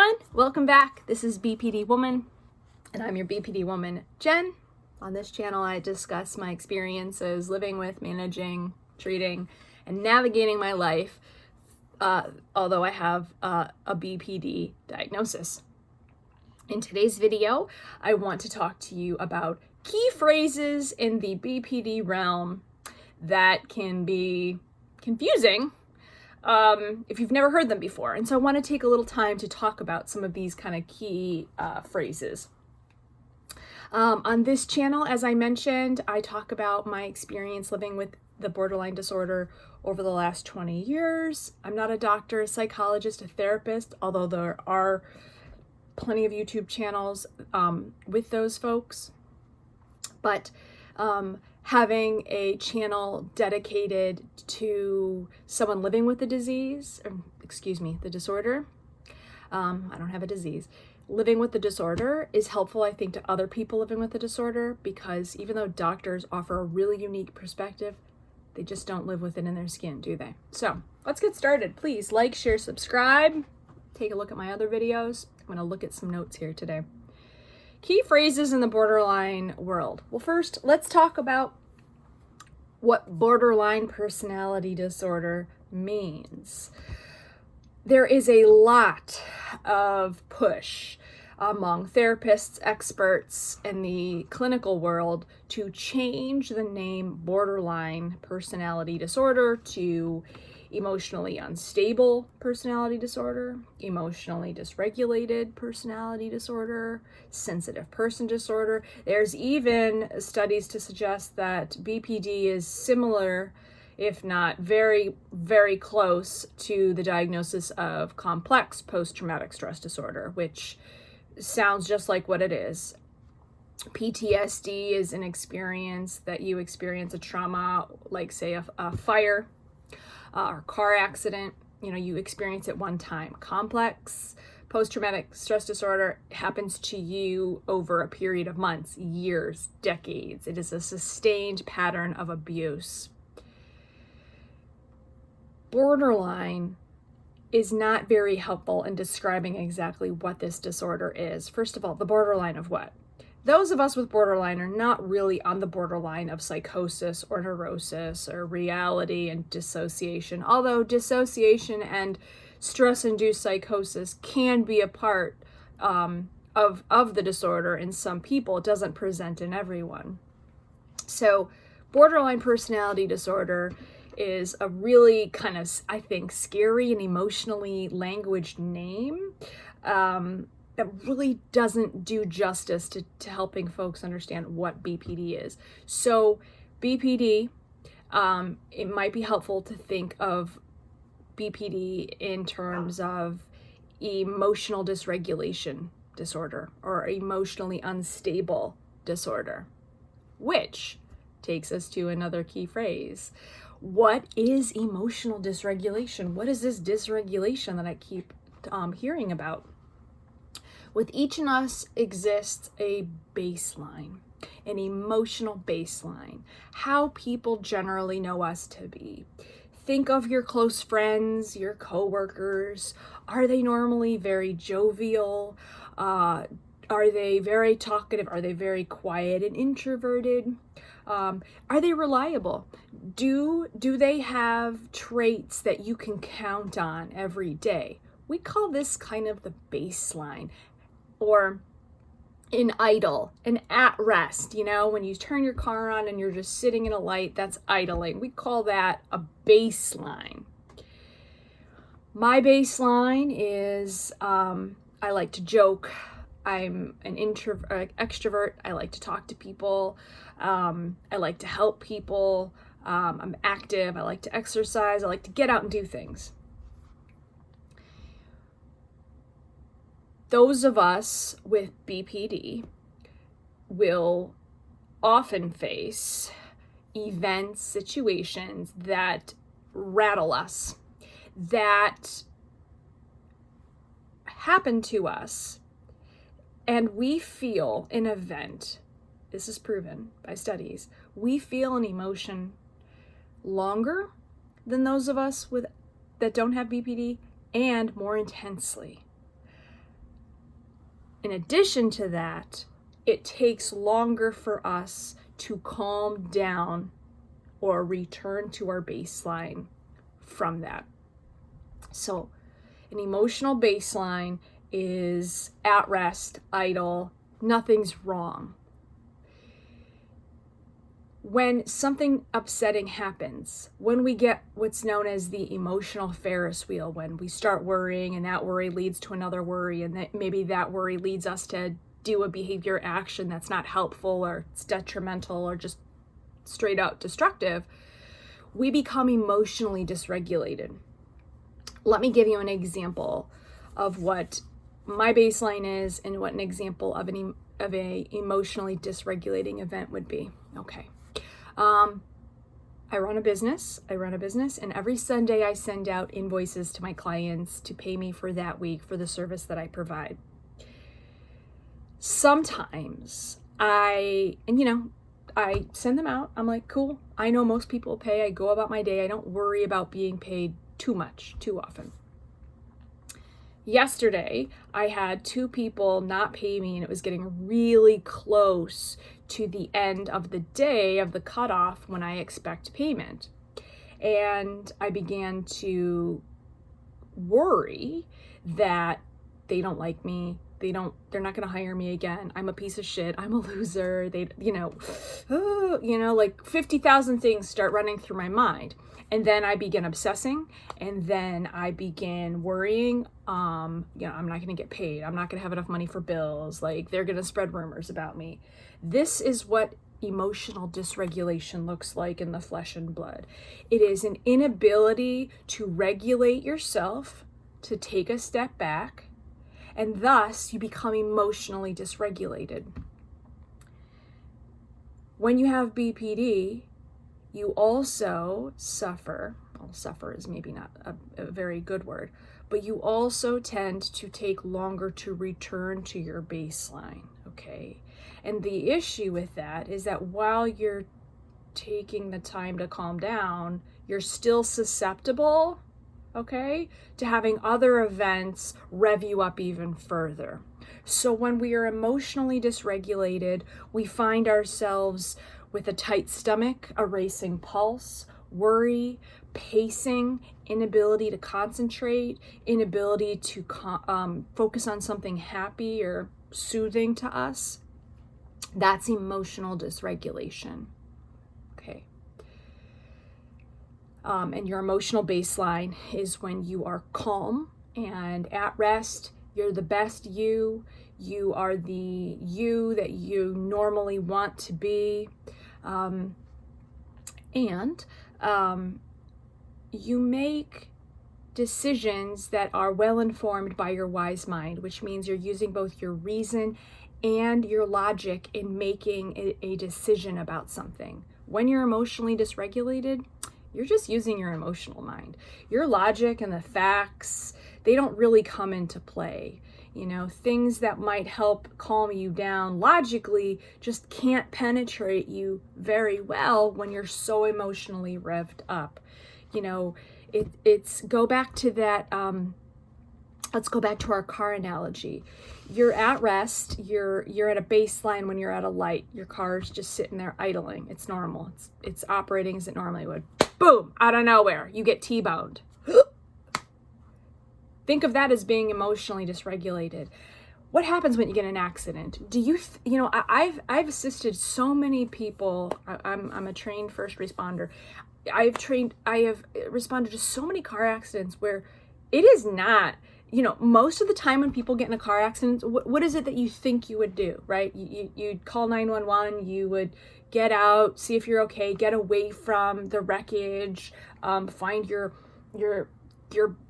everyone, welcome back. This is BPD Woman, and I'm your BPD Woman, Jen. On this channel, I discuss my experiences living with, managing, treating, and navigating my life, although I have a BPD diagnosis. In today's video, I want to talk to you about key phrases in the BPD realm that can be confusing if you've never heard them before. And so I want to take a little time to talk about some of these kind of key phrases. On this channel, as I mentioned, I talk about my experience living with the borderline disorder over the last 20 years. I'm not a doctor, a psychologist, a therapist, although there are plenty of YouTube channels with those folks. But having a channel dedicated to someone living with the disease, the disorder. I don't have a disease. Living with the disorder is helpful, I think, to other people living with the disorder, because even though doctors offer a really unique perspective, they just don't live with it in their skin, do they? So let's get started. Please like, share, subscribe. Take a look at my other videos. I'm going to look at some notes here today. Key phrases in the borderline world. Well, first, let's talk about what borderline personality disorder means. There is a lot of push among therapists, experts in the clinical world to change the name borderline personality disorder to emotionally unstable personality disorder, emotionally dysregulated personality disorder, sensitive person disorder. There's even studies to suggest that BPD is similar, if not very, very close to the diagnosis of complex post-traumatic stress disorder, which sounds just like what it is. PTSD is an experience that you experience a trauma, like say a fire, or car accident, you experience it one time. Complex post-traumatic stress disorder happens to you over a period of months, years, decades. It is a sustained pattern of abuse. Borderline is not very helpful in describing exactly what this disorder is. First of all, the borderline of what? Those of us with borderline are not really on the borderline of psychosis or neurosis or reality and dissociation, although dissociation and stress-induced psychosis can be a part of the disorder in some people. It doesn't present in everyone. So borderline personality disorder is a really kind of, I think, scary and emotionally languaged name that really doesn't do justice to helping folks understand what BPD is. So BPD, it might be helpful to think of BPD in terms of emotional dysregulation disorder or emotionally unstable disorder, which takes us to another key phrase. What is emotional dysregulation? What is this dysregulation that I keep hearing about? With each of us exists a baseline, an emotional baseline, how people generally know us to be. Think of your close friends, your coworkers. Are they normally very jovial? Are they very talkative? Are they very quiet and introverted? Are they reliable? Do they have traits that you can count on every day? We call this kind of the baseline. Or an idle, an at rest, when you turn your car on and you're just sitting in a light, that's idling. We call that a baseline. My baseline is I like to joke. I'm an extrovert. I like to talk to people. I like to help people. I'm active. I like to exercise. I like to get out and do things. Those of us with BPD will often face events, situations that rattle us, that happen to us, and we feel an event. This is proven by studies. We feel an emotion longer than those of us that don't have BPD, and more intensely. in addition to that, it takes longer for us to calm down or return to our baseline from that. So an emotional baseline is at rest, idle, nothing's wrong. When something upsetting happens, when we get what's known as the emotional Ferris wheel, when we start worrying and that worry leads to another worry, and that maybe that worry leads us to do a behavior action that's not helpful or it's detrimental or just straight out destructive, we become emotionally dysregulated. Let me give you an example of what my baseline is and what an example of a emotionally dysregulating event would be. Okay. I run a business, and every Sunday I send out invoices to my clients to pay me for that week for the service that I provide. Sometimes I send them out. I'm like, cool. I know most people pay. I go about my day. I don't worry about being paid too much, too often. Yesterday, I had 2 people not pay me, and it was getting really close to the end of the day of the cutoff when I expect payment. And I began to worry that they don't like me. They're not going to hire me again. I'm a piece of shit. I'm a loser. Like 50,000 things start running through my mind. And then I begin obsessing, and then I begin worrying, I'm not going to get paid. I'm not going to have enough money for bills. Like, they're going to spread rumors about me. This is what emotional dysregulation looks like in the flesh and blood. It is an inability to regulate yourself, to take a step back, and thus you become emotionally dysregulated. When you have BPD, you also suffer is maybe not a very good word, but you also tend to take longer to return to your baseline, okay? And the issue with that is that while you're taking the time to calm down, you're still susceptible, okay, to having other events rev you up even further. So when we are emotionally dysregulated, we find ourselves with a tight stomach, a racing pulse, worry, pacing, inability to concentrate, inability to focus on something happy or soothing to us. That's emotional dysregulation. Okay. And your emotional baseline is when you are calm and at rest. You're the best you. You are the you that you normally want to be. You make decisions that are well informed by your wise mind, which means you're using both your reason and your logic in making a decision about something. When you're emotionally dysregulated, you're just using your emotional mind. Your logic and the facts, they don't really come into play. Things that might help calm you down logically just can't penetrate you very well when you're so emotionally revved up. It's go back to that. Let's go back to our car analogy. You're at rest. You're at a baseline when you're at a light. Your car's just sitting there idling. It's normal. It's operating as it normally would. Boom! Out of nowhere, you get T-boned. Think of that as being emotionally dysregulated. What happens when you get in an accident? I've assisted so many people. I'm a trained first responder. I have responded to so many car accidents where it is not, most of the time when people get in a car accident, what is it that you think you would do, right? You'd call 911, you would get out, see if you're okay, get away from the wreckage, find your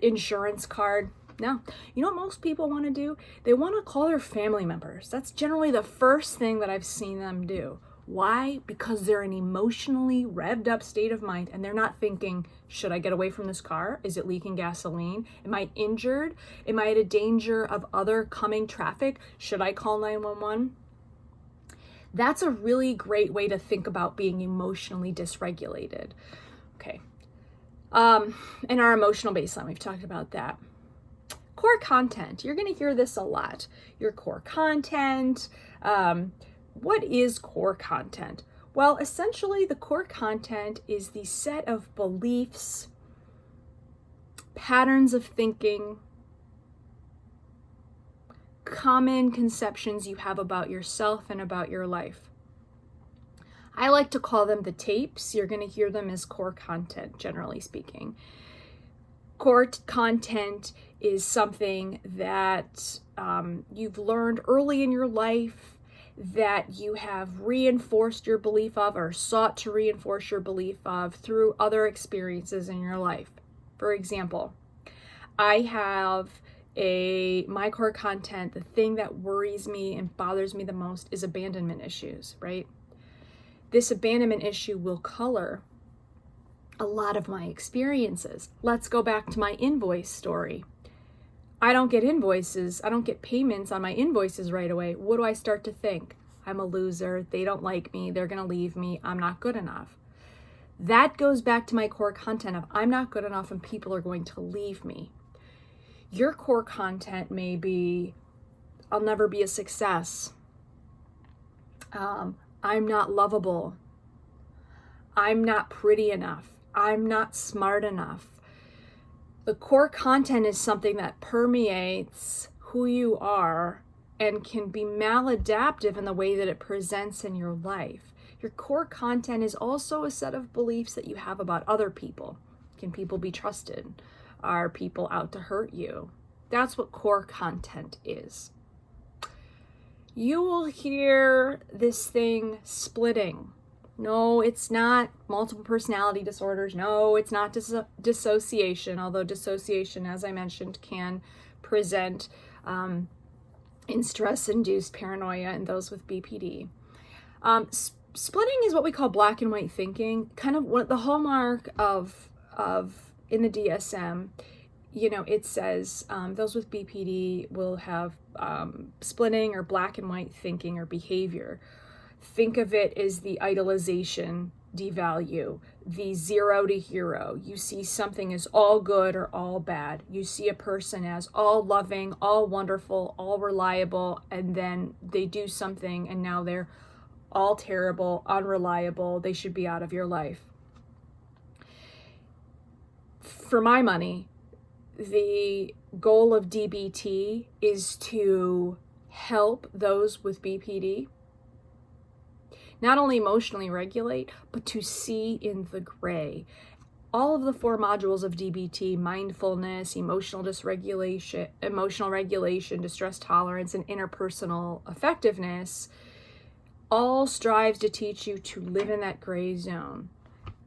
insurance card. No. You know what most people want to do? They want to call their family members. That's generally the first thing that I've seen them do. Why? Because they're in an emotionally revved up state of mind and they're not thinking, should I get away from this car? Is it leaking gasoline? Am I injured? Am I at a danger of other coming traffic? Should I call 911? That's a really great way to think about being emotionally dysregulated. Okay. And our emotional baseline, we've talked about that. Core content. You're going to hear this a lot. Your core content. What is core content? Well, essentially, the core content is the set of beliefs, patterns of thinking, common conceptions you have about yourself and about your life. I like to call them the tapes. You're going to hear them as core content, generally speaking. Core content is something that you've learned early in your life, that you have reinforced your belief of or sought to reinforce your belief of through other experiences in your life. For example, I have my core content, the thing that worries me and bothers me the most is abandonment issues, right? This abandonment issue will color a lot of my experiences. Let's go back to my invoice story. I don't get invoices. I don't get payments on my invoices right away. What do I start to think? I'm a loser. They don't like me. They're going to leave me. I'm not good enough. That goes back to my core content of I'm not good enough and people are going to leave me. Your core content may be, I'll never be a success. I'm not lovable. I'm not pretty enough. I'm not smart enough. The core content is something that permeates who you are and can be maladaptive in the way that it presents in your life. Your core content is also a set of beliefs that you have about other people. Can people be trusted? Are people out to hurt you? That's what core content is. You will hear this thing splitting. No, it's not multiple personality disorders. No, it's not dissociation, although dissociation, as I mentioned, can present in stress-induced paranoia in those with BPD. Splitting is what we call black and white thinking, kind of what the hallmark of in the DSM. It says those with BPD will have splitting or black and white thinking or behavior. Think of it as the idolization, devalue, the 0 to hero. You see something as all good or all bad. You see a person as all loving, all wonderful, all reliable, and then they do something and now they're all terrible, unreliable. They should be out of your life. For my money, the goal of DBT is to help those with BPD not only emotionally regulate, but to see in the gray. All of the 4 modules of DBT, mindfulness, emotional regulation, distress tolerance, and interpersonal effectiveness, all strives to teach you to live in that gray zone.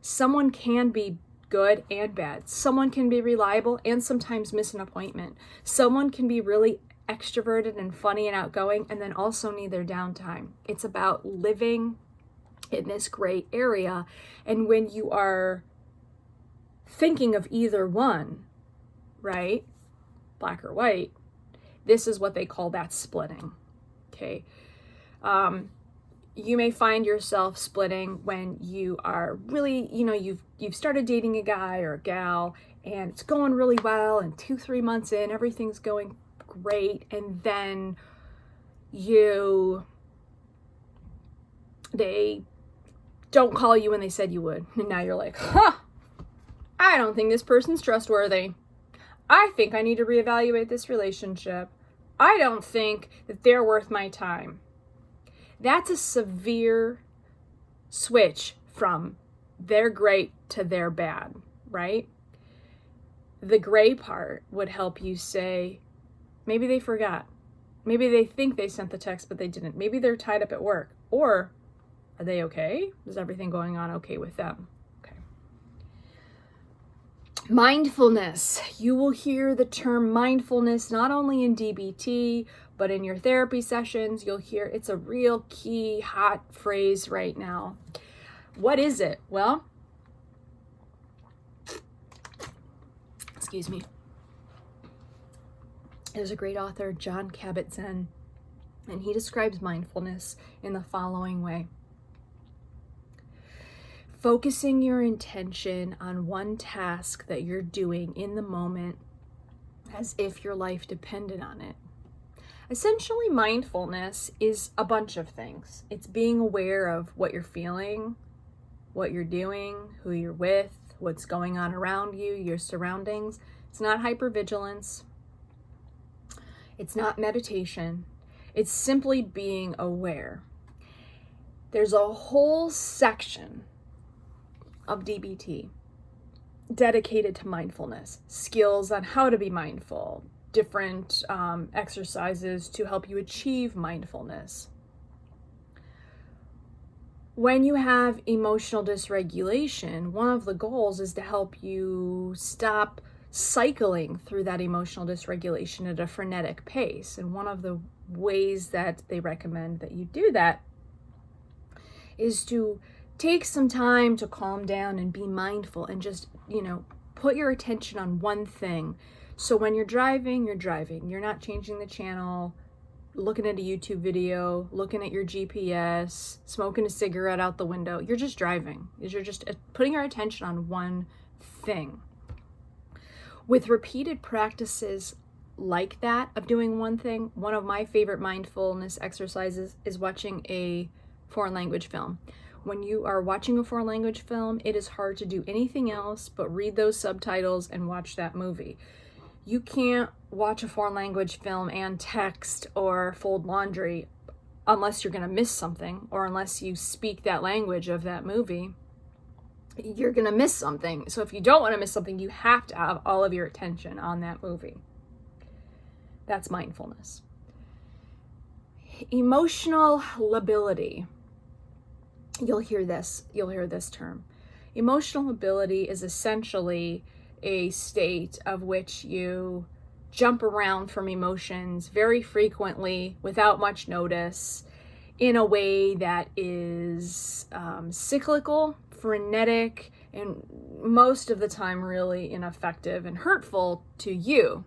Someone can be good and bad. Someone can be reliable and sometimes miss an appointment. Someone can be really extroverted and funny and outgoing and then also need their downtime. It's about living in this gray area. And when you are thinking of either one, right, black or white, this is what they call that splitting. Okay. You may find yourself splitting when you are really, you've started dating a guy or a gal and it's going really well, and 2-3 months in, everything's going great, and then they don't call you when they said you would, and now you're like, I don't think this person's trustworthy. I think I need to reevaluate this relationship. I don't think that they're worth my time. That's a severe switch from they're great to they're bad, right? The gray part would help you say, maybe they forgot. Maybe they think they sent the text, but they didn't. Maybe they're tied up at work. Or are they okay? Is everything going on okay with them? Okay. Mindfulness. You will hear the term mindfulness not only in DBT, but in your therapy sessions. You'll hear it's a real key hot phrase right now. What is it? Well, excuse me. There's a great author, John Kabat-Zinn, and he describes mindfulness in the following way. Focusing your intention on one task that you're doing in the moment as if your life depended on it. Essentially, mindfulness is a bunch of things. It's being aware of what you're feeling, what you're doing, who you're with, what's going on around you, your surroundings. It's not hypervigilance. It's not meditation. It's simply being aware. There's a whole section of DBT dedicated to mindfulness, skills on how to be mindful, different exercises to help you achieve mindfulness. When you have emotional dysregulation, one of the goals is to help you stop cycling through that emotional dysregulation at a frenetic pace. And one of the ways that they recommend that you do that is to take some time to calm down and be mindful and just, put your attention on one thing. So when you're driving, you're not changing the channel, looking at a YouTube video, looking at your GPS, smoking a cigarette out the window. You're just driving. You're just putting your attention on one thing. With repeated practices like that of doing one thing, one of my favorite mindfulness exercises is watching a foreign language film. When you are watching a foreign language film, it is hard to do anything else but read those subtitles and watch that movie. You can't watch a foreign language film and text or fold laundry unless you're going to miss something, or unless you speak that language of that movie. You're going to miss something. So if you don't want to miss something, you have to have all of your attention on that movie. That's mindfulness. Emotional lability. You'll hear this term. Emotional lability is essentially a state of which you jump around from emotions very frequently without much notice in a way that is cyclical, frenetic, and most of the time really ineffective and hurtful to you.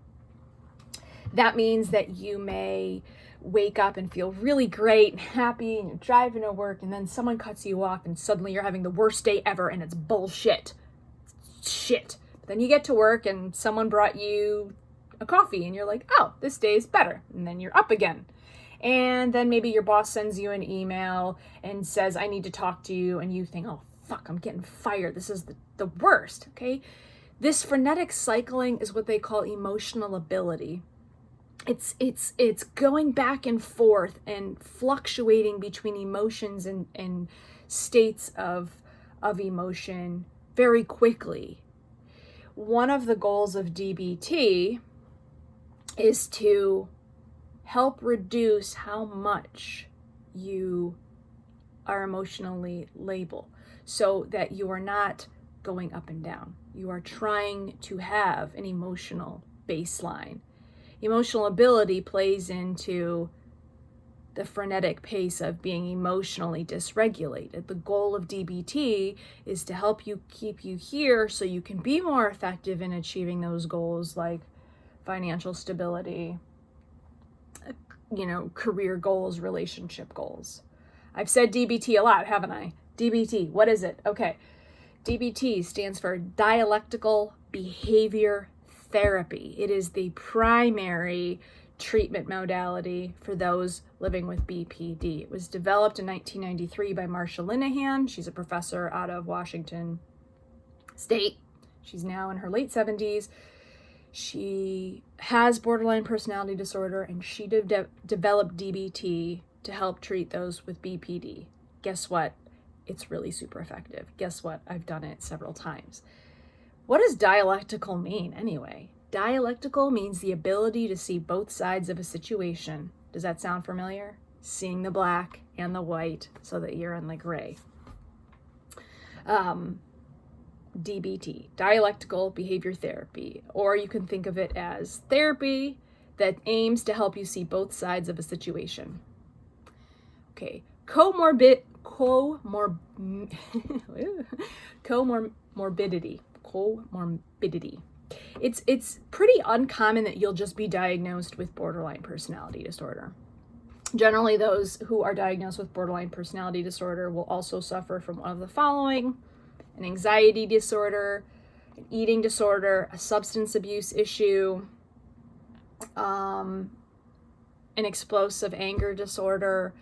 That means that you may wake up and feel really great and happy and you're driving to work, and then someone cuts you off and suddenly you're having the worst day ever and it's bullshit. Shit. But then you get to work and someone brought you a coffee and you're like, oh, this day is better. And then you're up again. And then maybe your boss sends you an email and says, I need to talk to you. And you think, oh, fuck, I'm getting fired. This is the worst, okay? This frenetic cycling is what they call emotional lability. It's going back and forth and fluctuating between emotions and states of emotion very quickly. One of the goals of DBT is to help reduce how much you are emotionally labile, so that you are not going up and down. You are trying to have an emotional baseline. Emotional ability plays into the frenetic pace of being emotionally dysregulated. The goal of DBT is to help you keep you here so you can be more effective in achieving those goals like financial stability, career goals, relationship goals. I've said DBT a lot, haven't I? DBT, what is it? Okay. DBT stands for dialectical behavior therapy. It is the primary treatment modality for those living with BPD. It was developed in 1993 by Marsha Linehan. She's a professor out of Washington State. She's now in her late 70s. She has borderline personality disorder, and she developed DBT to help treat those with BPD. Guess what? It's really super effective. Guess what? I've done it several times. What does dialectical mean anyway? Dialectical means the ability to see both sides of a situation. Does that sound familiar? Seeing the black and the white so that you're in the gray. DBT, dialectical behavior therapy, or you can think of it as therapy that aims to help you see both sides of a situation. Okay, comorbidity. It's pretty uncommon that you'll just be diagnosed with borderline personality disorder. Generally, those who are diagnosed with borderline personality disorder will also suffer from one of the following: an anxiety disorder, an eating disorder, a substance abuse issue, an explosive anger disorder.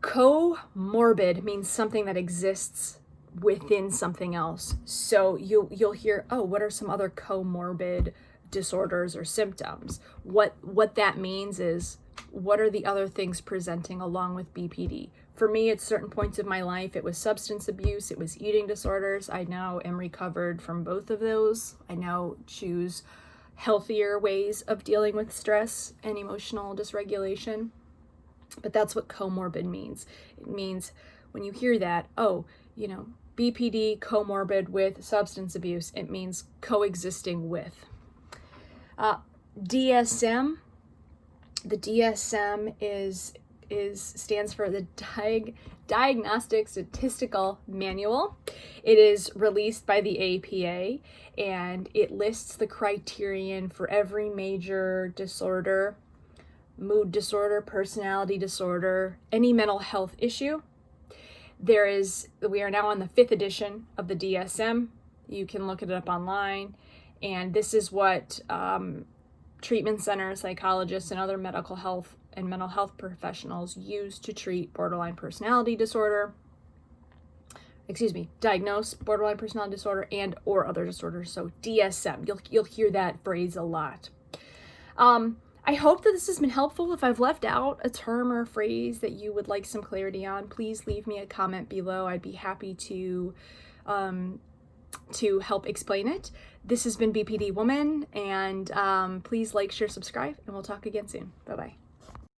Comorbid means something that exists within something else. So you'll hear, oh, what are some other comorbid disorders or symptoms? What that means is, what are the other things presenting along with BPD? For me, at certain points of my life, it was substance abuse, it was eating disorders. I now am recovered from both of those. I now choose healthier ways of dealing with stress and emotional dysregulation. But that's what comorbid means. It means when you hear that, oh, BPD comorbid with substance abuse, it means coexisting with. DSM. The DSM stands for the Diagnostic Statistical Manual. It is released by the APA, and it lists the criterion for every major disorder, mood disorder, personality disorder, any mental health issue. We are now on the 5th edition of the DSM. You can look it up online, and this is what treatment centers, psychologists, and other medical health and mental health professionals use to treat borderline personality disorder. Diagnose borderline personality disorder and or other disorders. So DSM, you'll hear that phrase a lot. I hope that this has been helpful. If I've left out a term or a phrase that you would like some clarity on, please leave me a comment below. I'd be happy to help explain it. This has been BPD Woman, and please like, share, subscribe, and we'll talk again soon. Bye-bye.